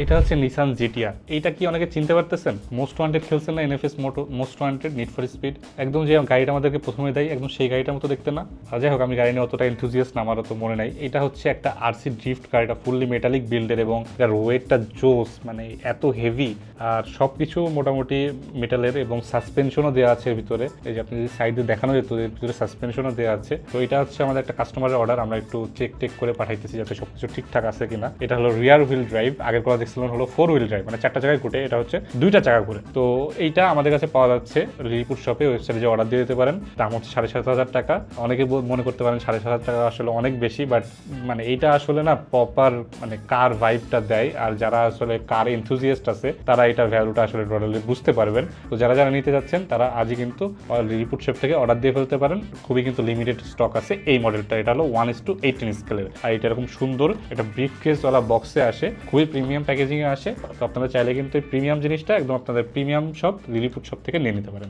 এটা হচ্ছে Nissan GTR. এইটা কি অনেকে চিনতে পারতেছেন? মোস্ট ওয়ান্টেড খেলছেন না, এনএফএস মোটো most wanted, need for speed, একদম যে গাড়িটা আমাদেরকে প্রথমে দেয় একদম সেই গাড়িটার মতো দেখতে না? যাই হোক, আমি গাড়ি নিয়ে অতটা এনথুজিয়াস্ট না, আমার তো মনে নাই। এটা হচ্ছে একটা আরসি ড্রিফট গাড়িটা, ফুললি মেটালিক বিল্ডের এবং এটার ওয়েটটা জোস, মানে এত হেভি। আর সব কিছু মোটামুটি মেটালের এবং সাসপেনশনও দেওয়া আছে এর ভিতরে। এই যে আপনি যদি সাইডে দেখানো যেত, এর ভিতরে সাসপেনশনও দেওয়া আছে। তো এটা হচ্ছে আমাদের একটা কাস্টমারের অর্ডার, আমরা একটু চেক করে পাঠাইতেছি যাতে সব কিছু ঠিকঠাক আছে কিনা। এটা হলো রিয়ার হুইল ড্রাইভ, আগের কথা দেখছিলাম হলো 4 হুইল ড্রাইভ, মানে 4টা জায়গায় ঘুরে, এটা হচ্ছে 2টা চাকা ঘুরে। তো এইটা আমাদের কাছে পাওয়া যাচ্ছে লিলিপুর শপে, ওয়েবসাইটে যে অর্ডার দিয়ে দিতে পারেন। দাম হচ্ছে 7,500 টাকা। অনেকে মনে করতে পারেন 7,500 টাকা আসলে অনেক বেশি, বাট মানে এইটা আসলে না প্রপার মানে কার ভাইবটা দেয়। আর যারা আসলে কার এনথুজিয়াস্ট আছে তারা এটার ভ্যালুটা আসলে টোটালি বুঝতে পারবেন। তো যারা যারা নিতে যাচ্ছেন তারা আজই কিন্তু লিলিপুর শপ থেকে অর্ডার দিয়ে ফেলতে পারেন। খুবই কিন্তু লিমিটেড স্টক আছে এই মডেলটা। এটা হলো 1:18 স্কেলের, আর এটা এরকম সুন্দর এটা ব্রিফ কেসওয়ালা বক্সে আসে, খুবই প্রিমিয়াম প্যাকেজিংয়ে আসে। তো আপনারা চাইলে কিন্তু এই প্রিমিয়াম জিনিসটা একদম আপনাদের প্রিমিয়াম শপ লিলিপুর শপ থেকে নিয়ে নিতে পারেন।